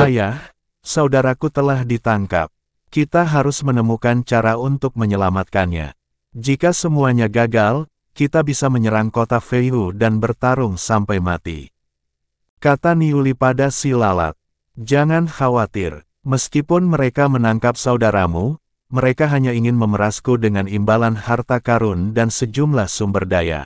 Ayah, saudaraku telah ditangkap. Kita harus menemukan cara untuk menyelamatkannya. Jika semuanya gagal, kita bisa menyerang kota Feihu dan bertarung sampai mati. Kata Niuli pada si lalat. Jangan khawatir, meskipun mereka menangkap saudaramu, mereka hanya ingin memerasku dengan imbalan harta karun dan sejumlah sumber daya.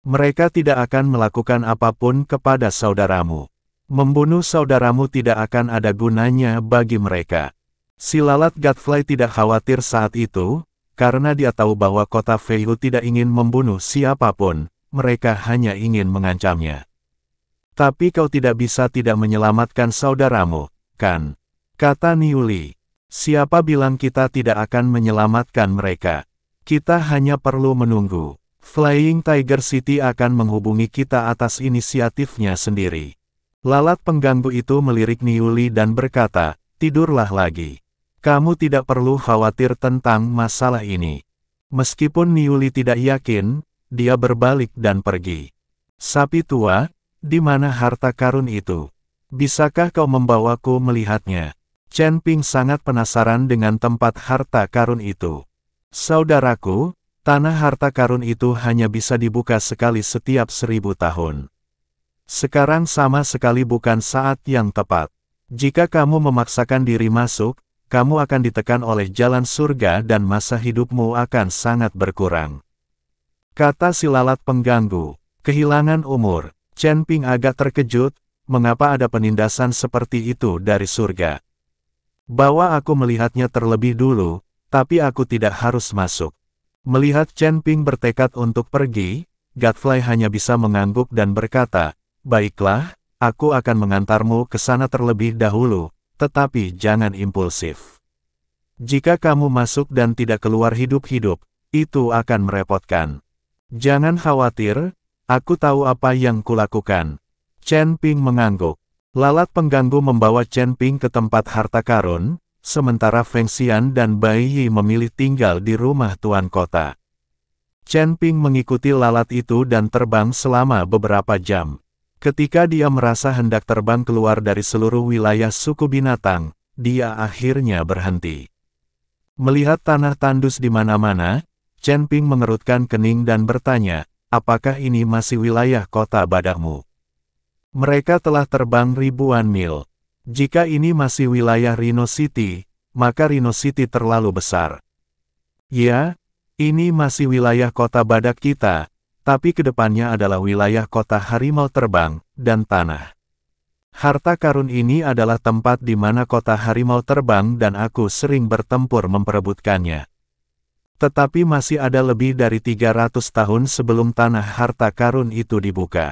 Mereka tidak akan melakukan apapun kepada saudaramu. Membunuh saudaramu tidak akan ada gunanya bagi mereka. Si lalat Godfrey tidak khawatir saat itu, karena dia tahu bahwa kota Feihu tidak ingin membunuh siapapun, mereka hanya ingin mengancamnya. Tapi kau tidak bisa tidak menyelamatkan saudaramu, kan? Kata Niuli. Siapa bilang kita tidak akan menyelamatkan mereka? Kita hanya perlu menunggu. Flying Tiger City akan menghubungi kita atas inisiatifnya sendiri. Lalat pengganggu itu melirik Niuli dan berkata, tidurlah lagi. Kamu tidak perlu khawatir tentang masalah ini. Meskipun Niuli tidak yakin, dia berbalik dan pergi. Sapi tua, di mana harta karun itu? Bisakah kau membawaku melihatnya? Chen Ping sangat penasaran dengan tempat harta karun itu. Saudaraku, tanah harta karun itu hanya bisa dibuka sekali setiap 1000 tahun. Sekarang sama sekali bukan saat yang tepat. Jika kamu memaksakan diri masuk, kamu akan ditekan oleh jalan surga dan masa hidupmu akan sangat berkurang. Kata si lalat pengganggu, kehilangan umur. Chen Ping agak terkejut, mengapa ada penindasan seperti itu dari surga. Bawa aku melihatnya terlebih dulu, tapi aku tidak harus masuk. Melihat Chen Ping bertekad untuk pergi, Godfrey hanya bisa mengangguk dan berkata, baiklah, aku akan mengantarmu ke sana terlebih dahulu. Tetapi jangan impulsif. Jika kamu masuk dan tidak keluar hidup-hidup, itu akan merepotkan. Jangan khawatir, aku tahu apa yang kulakukan. Chen Ping mengangguk. Lalat pengganggu membawa Chen Ping ke tempat harta karun, sementara Feng Xian dan Bai Yi memilih tinggal di rumah tuan kota. Chen Ping mengikuti lalat itu dan terbang selama beberapa jam. Ketika dia merasa hendak terbang keluar dari seluruh wilayah suku binatang, dia akhirnya berhenti. Melihat tanah tandus di mana-mana, Chen Ping mengerutkan kening dan bertanya, apakah ini masih wilayah kota Badakmu? Mereka telah terbang ribuan mil. Jika ini masih wilayah Rhino City, maka Rhino City terlalu besar. Ya, ini masih wilayah kota Badak kita. Tapi kedepannya adalah wilayah kota harimau terbang, dan tanah. Harta karun ini adalah tempat di mana kota harimau terbang dan aku sering bertempur memperebutkannya. Tetapi masih ada lebih dari 300 tahun sebelum tanah harta karun itu dibuka.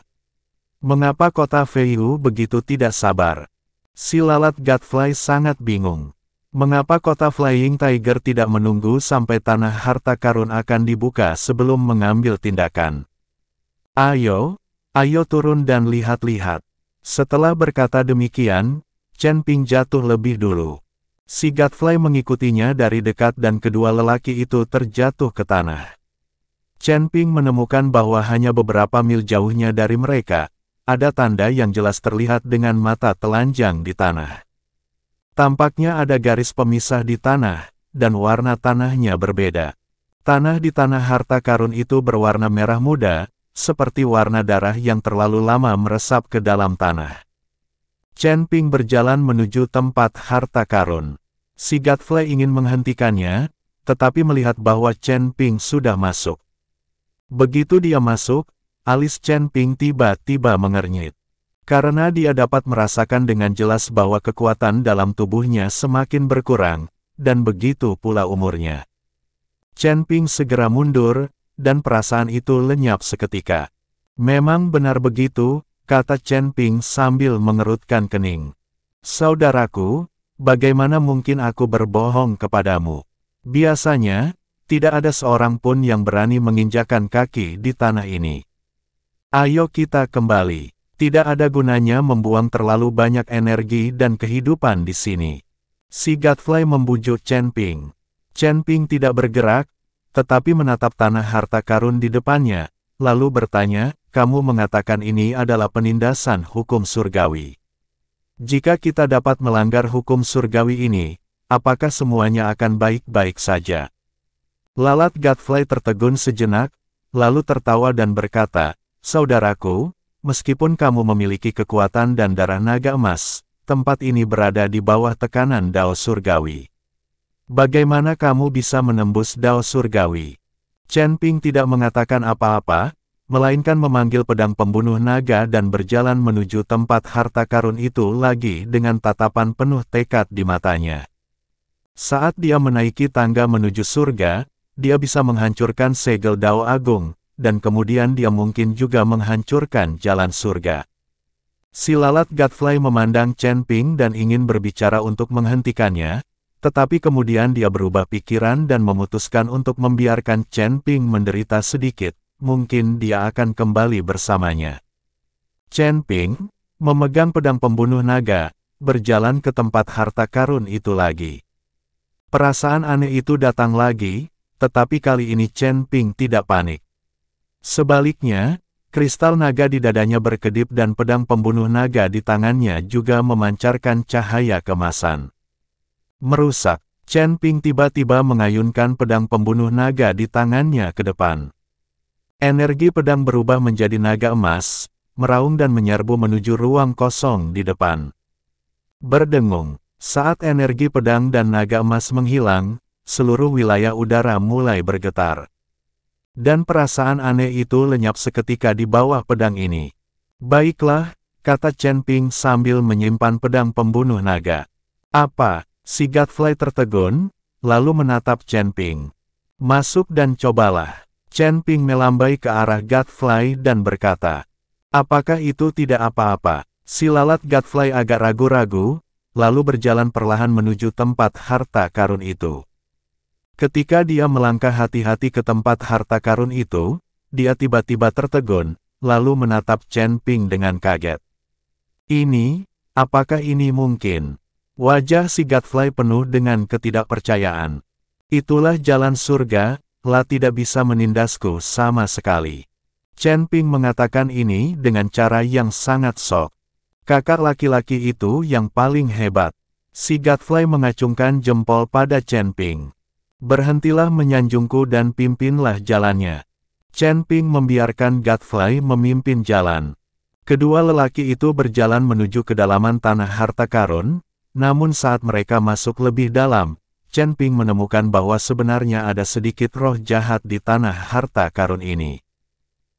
Mengapa kota Feihu begitu tidak sabar? Si lalat Godfrey sangat bingung. Mengapa kota Flying Tiger tidak menunggu sampai tanah harta karun akan dibuka sebelum mengambil tindakan? Ayo turun dan lihat-lihat. Setelah berkata demikian, Chen Ping jatuh lebih dulu. Si Godfrey mengikutinya dari dekat dan kedua lelaki itu terjatuh ke tanah. Chen Ping menemukan bahwa hanya beberapa mil jauhnya dari mereka, ada tanda yang jelas terlihat dengan mata telanjang di tanah. Tampaknya ada garis pemisah di tanah, dan warna tanahnya berbeda. Tanah di tanah harta karun itu berwarna merah muda, seperti warna darah yang terlalu lama meresap ke dalam tanah. Chen Ping berjalan menuju tempat harta karun. Si Godfrey ingin menghentikannya, tetapi melihat bahwa Chen Ping sudah masuk. Begitu dia masuk, alis Chen Ping tiba-tiba mengernyit. Karena dia dapat merasakan dengan jelas bahwa kekuatan dalam tubuhnya semakin berkurang, dan begitu pula umurnya. Chen Ping segera mundur, dan perasaan itu lenyap seketika. Memang benar begitu, kata Chen Ping sambil mengerutkan kening. Saudaraku, bagaimana mungkin aku berbohong kepadamu? Biasanya, tidak ada seorang pun yang berani menginjakkan kaki di tanah ini. Ayo kita kembali. Tidak ada gunanya membuang terlalu banyak energi dan kehidupan di sini. Si Godfrey membujuk Chen Ping. Chen Ping tidak bergerak, tetapi menatap tanah harta karun di depannya, lalu bertanya, kamu mengatakan ini adalah penindasan hukum surgawi. Jika kita dapat melanggar hukum surgawi ini, apakah semuanya akan baik-baik saja? Lalat Godfrey tertegun sejenak, lalu tertawa dan berkata, "Saudaraku, meskipun kamu memiliki kekuatan dan darah naga emas, tempat ini berada di bawah tekanan Dao surgawi. Bagaimana kamu bisa menembus Dao surgawi?" Chen Ping tidak mengatakan apa-apa, melainkan memanggil pedang pembunuh naga dan berjalan menuju tempat harta karun itu lagi dengan tatapan penuh tekad di matanya. Saat dia menaiki tangga menuju surga, dia bisa menghancurkan segel Dao Agung, dan kemudian dia mungkin juga menghancurkan jalan surga. Si lalat Godfrey memandang Chen Ping dan ingin berbicara untuk menghentikannya, tetapi kemudian dia berubah pikiran dan memutuskan untuk membiarkan Chen Ping menderita sedikit, mungkin dia akan kembali bersamanya. Chen Ping, memegang pedang pembunuh naga, berjalan ke tempat harta karun itu lagi. Perasaan aneh itu datang lagi, tetapi kali ini Chen Ping tidak panik. Sebaliknya, kristal naga di dadanya berkedip dan pedang pembunuh naga di tangannya juga memancarkan cahaya kemasan. Merusak, Chen Ping tiba-tiba mengayunkan pedang pembunuh naga di tangannya ke depan. Energi pedang berubah menjadi naga emas, meraung dan menyerbu menuju ruang kosong di depan. Berdengung, saat energi pedang dan naga emas menghilang, seluruh wilayah udara mulai bergetar. Dan perasaan aneh itu lenyap seketika di bawah pedang ini. "Baiklah," kata Chen Ping sambil menyimpan pedang pembunuh naga. "Apa?" Si Godfrey tertegun, lalu menatap Chen Ping. "Masuk dan cobalah." Chen Ping melambai ke arah Godfrey dan berkata, "Apakah itu tidak apa-apa?" Si lalat Godfrey agak ragu-ragu, lalu berjalan perlahan menuju tempat harta karun itu. Ketika dia melangkah hati-hati ke tempat harta karun itu, dia tiba-tiba tertegun, lalu menatap Chen Ping dengan kaget. Apakah ini mungkin?" Wajah si Godfrey penuh dengan ketidakpercayaan. "Itulah jalan surga, lah tidak bisa menindasku sama sekali." Chen Ping mengatakan ini dengan cara yang sangat sok. "Kakak laki-laki itu yang paling hebat." Si Godfrey mengacungkan jempol pada Chen Ping. "Berhentilah menyanjungku dan pimpinlah jalannya." Chen Ping membiarkan Godfrey memimpin jalan. Kedua lelaki itu berjalan menuju kedalaman tanah harta karun. Namun saat mereka masuk lebih dalam, Chen Ping menemukan bahwa sebenarnya ada sedikit roh jahat di tanah harta karun ini.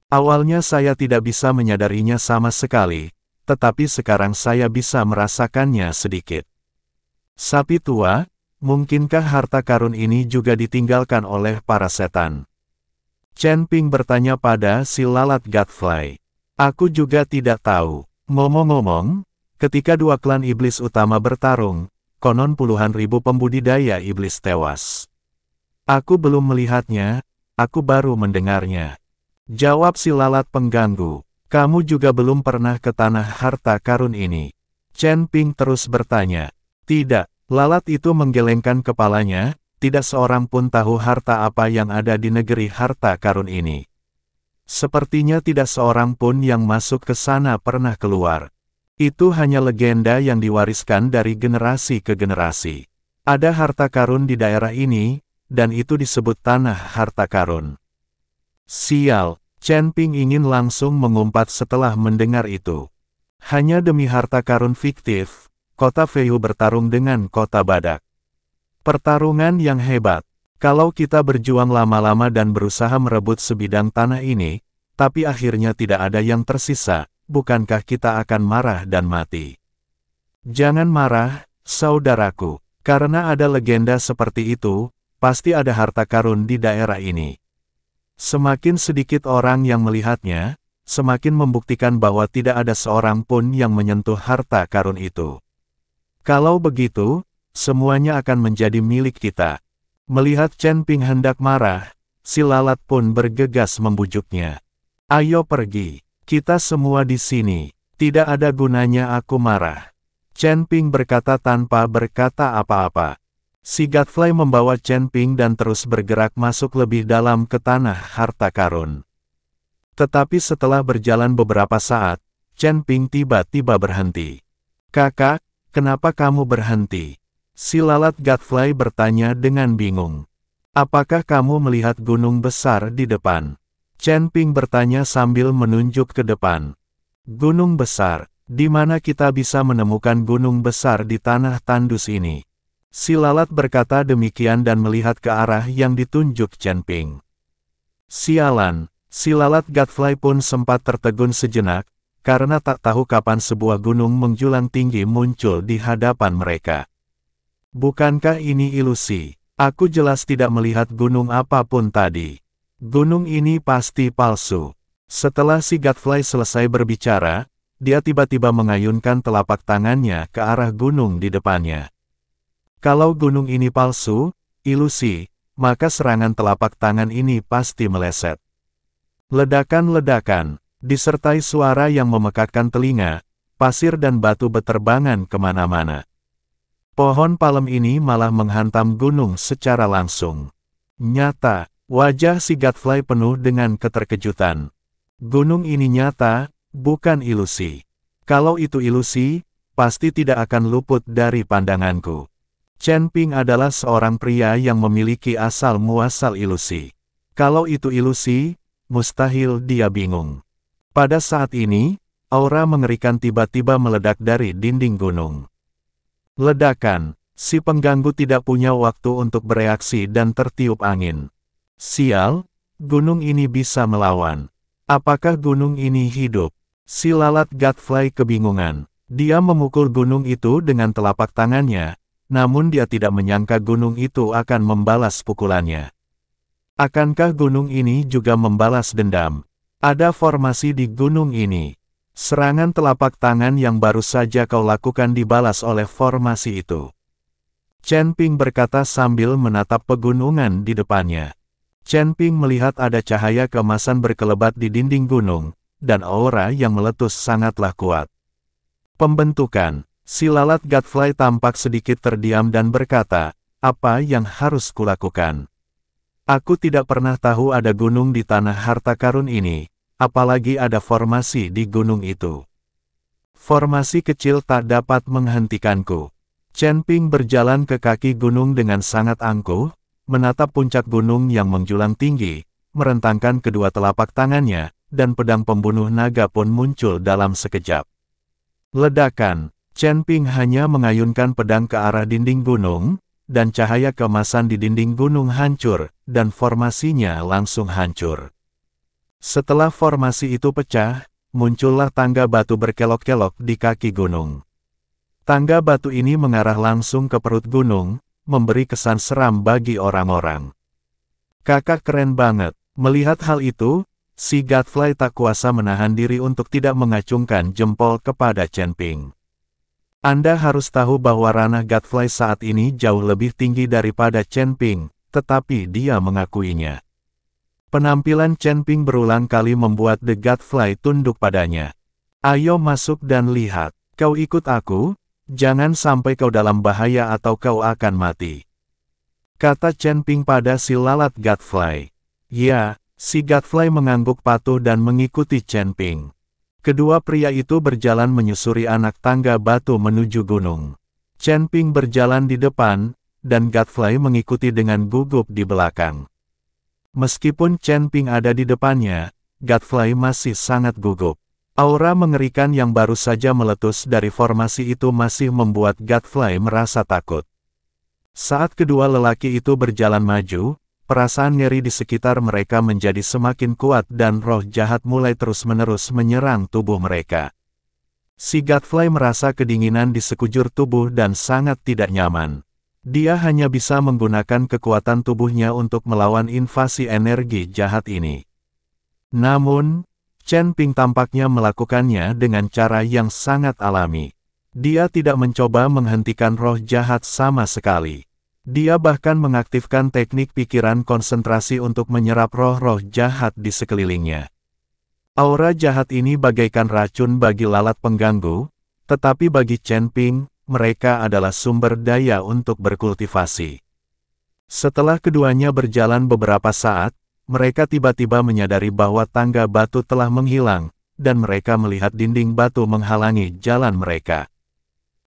"Awalnya saya tidak bisa menyadarinya sama sekali, tetapi sekarang saya bisa merasakannya sedikit." "Sapi tua, mungkinkah harta karun ini juga ditinggalkan oleh para setan?" Chen Ping bertanya pada si lalat Godfrey. "Aku juga tidak tahu. Ngomong-ngomong, ketika dua klan iblis utama bertarung, konon puluhan ribu pembudidaya iblis tewas. Aku belum melihatnya, aku baru mendengarnya." Jawab si lalat pengganggu. "Kamu juga belum pernah ke tanah harta karun ini?" Chen Ping terus bertanya. "Tidak." Lalat itu menggelengkan kepalanya, "Tidak seorang pun tahu harta apa yang ada di negeri harta karun ini. Sepertinya tidak seorang pun yang masuk ke sana pernah keluar. Itu hanya legenda yang diwariskan dari generasi ke generasi. Ada harta karun di daerah ini, dan itu disebut tanah harta karun." Sial, Chen Ping ingin langsung mengumpat setelah mendengar itu. Hanya demi harta karun fiktif, kota Feihu bertarung dengan kota Badak. Pertarungan yang hebat. Kalau kita berjuang lama-lama dan berusaha merebut sebidang tanah ini, tapi akhirnya tidak ada yang tersisa, bukankah kita akan marah dan mati? Jangan marah, saudaraku, karena ada legenda seperti itu, pasti ada harta karun di daerah ini. Semakin sedikit orang yang melihatnya, semakin membuktikan bahwa tidak ada seorang pun yang menyentuh harta karun itu. Kalau begitu, semuanya akan menjadi milik kita. Melihat Chen Ping hendak marah, si lalat pun bergegas membujuknya. "Ayo pergi. Kita semua di sini. Tidak ada gunanya aku marah." Chen Ping berkata tanpa berkata apa-apa. Si Godfrey membawa Chen Ping dan terus bergerak masuk lebih dalam ke tanah harta karun. Tetapi setelah berjalan beberapa saat, Chen Ping tiba-tiba berhenti. Kakak, kenapa kamu berhenti? Si lalat Godfly bertanya dengan bingung. Apakah kamu melihat gunung besar di depan? Chen Ping bertanya sambil menunjuk ke depan. Gunung besar, di mana kita bisa menemukan gunung besar di tanah tandus ini? Si lalat berkata demikian dan melihat ke arah yang ditunjuk Chen Ping. Sialan, si lalat Godfly pun sempat tertegun sejenak, karena tak tahu kapan sebuah gunung menjulang tinggi muncul di hadapan mereka. Bukankah ini ilusi? Aku jelas tidak melihat gunung apapun tadi. Gunung ini pasti palsu. Setelah si Godfly selesai berbicara, dia tiba-tiba mengayunkan telapak tangannya ke arah gunung di depannya. Kalau gunung ini palsu, ilusi, maka serangan telapak tangan ini pasti meleset. Ledakan-ledakan, disertai suara yang memekakkan telinga, pasir dan batu beterbangan kemana-mana. Pohon palem ini malah menghantam gunung secara langsung. Nyata, wajah si Godfly penuh dengan keterkejutan. Gunung ini nyata, bukan ilusi. Kalau itu ilusi, pasti tidak akan luput dari pandanganku. Chen Ping adalah seorang pria yang memiliki asal-muasal ilusi. Kalau itu ilusi, mustahil dia bingung. Pada saat ini, aura mengerikan tiba-tiba meledak dari dinding gunung. Ledakan, si pengganggu tidak punya waktu untuk bereaksi dan tertiup angin. Sial, gunung ini bisa melawan. Apakah gunung ini hidup? Si lalat Godfly kebingungan. Dia memukul gunung itu dengan telapak tangannya, namun dia tidak menyangka gunung itu akan membalas pukulannya. Akankah gunung ini juga membalas dendam? Ada formasi di gunung ini. Serangan telapak tangan yang baru saja kau lakukan dibalas oleh formasi itu. Chen Ping berkata sambil menatap pegunungan di depannya. Chen Ping melihat ada cahaya keemasan berkelebat di dinding gunung, dan aura yang meletus sangatlah kuat. Pembentukan, si lalat Godfly tampak sedikit terdiam dan berkata, apa yang harus kulakukan? Aku tidak pernah tahu ada gunung di tanah harta karun ini, apalagi ada formasi di gunung itu. Formasi kecil tak dapat menghentikanku. Chen Ping berjalan ke kaki gunung dengan sangat angkuh, menatap puncak gunung yang menjulang tinggi, merentangkan kedua telapak tangannya, dan pedang pembunuh naga pun muncul dalam sekejap. Ledakan, Chen Ping hanya mengayunkan pedang ke arah dinding gunung, dan cahaya keemasan di dinding gunung hancur, dan formasinya langsung hancur. Setelah formasi itu pecah, muncullah tangga batu berkelok-kelok di kaki gunung. Tangga batu ini mengarah langsung ke perut gunung, memberi kesan seram bagi orang-orang. Kakak keren banget. Melihat hal itu, si Godfly tak kuasa menahan diri untuk tidak mengacungkan jempol kepada Chen Ping. Anda harus tahu bahwa ranah Godfly saat ini jauh lebih tinggi daripada Chen Ping, tetapi dia mengakuinya. Penampilan Chen Ping berulang kali membuat The Godfly tunduk padanya. Ayo masuk dan lihat. Kau ikut aku, jangan sampai kau dalam bahaya atau kau akan mati. Kata Chen Ping pada si lalat Godfly. Ya, si Godfly mengangguk patuh dan mengikuti Chen Ping. Kedua pria itu berjalan menyusuri anak tangga batu menuju gunung. Chen Ping berjalan di depan, dan Godfly mengikuti dengan gugup di belakang. Meskipun Chen Ping ada di depannya, Godfly masih sangat gugup. Aura mengerikan yang baru saja meletus dari formasi itu masih membuat Godfly merasa takut. Saat kedua lelaki itu berjalan maju, perasaan nyeri di sekitar mereka menjadi semakin kuat dan roh jahat mulai terus-menerus menyerang tubuh mereka. Si Godfly merasa kedinginan di sekujur tubuh dan sangat tidak nyaman. Dia hanya bisa menggunakan kekuatan tubuhnya untuk melawan invasi energi jahat ini. Namun, Chen Ping tampaknya melakukannya dengan cara yang sangat alami. Dia tidak mencoba menghentikan roh jahat sama sekali. Dia bahkan mengaktifkan teknik pikiran konsentrasi untuk menyerap roh-roh jahat di sekelilingnya. Aura jahat ini bagaikan racun bagi lalat pengganggu, tetapi bagi Chen Ping, mereka adalah sumber daya untuk berkultivasi. Setelah keduanya berjalan beberapa saat, mereka tiba-tiba menyadari bahwa tangga batu telah menghilang, dan mereka melihat dinding batu menghalangi jalan mereka.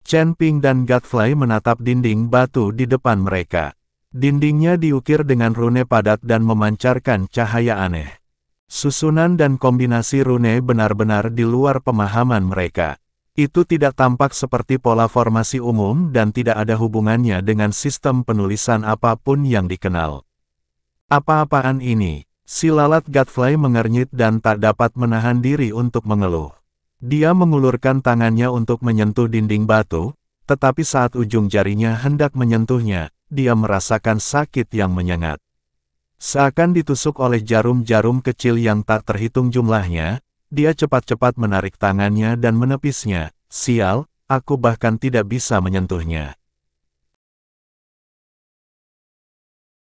Chen Ping dan Godfrey menatap dinding batu di depan mereka. Dindingnya diukir dengan rune padat dan memancarkan cahaya aneh. Susunan dan kombinasi rune benar-benar di luar pemahaman mereka. Itu tidak tampak seperti pola formasi umum dan tidak ada hubungannya dengan sistem penulisan apapun yang dikenal. Apa-apaan ini? Si lalat Godfrey mengernyit dan tak dapat menahan diri untuk mengeluh. Dia mengulurkan tangannya untuk menyentuh dinding batu, tetapi saat ujung jarinya hendak menyentuhnya, dia merasakan sakit yang menyengat. Seakan ditusuk oleh jarum-jarum kecil yang tak terhitung jumlahnya, dia cepat-cepat menarik tangannya dan menepisnya. Sial, aku bahkan tidak bisa menyentuhnya.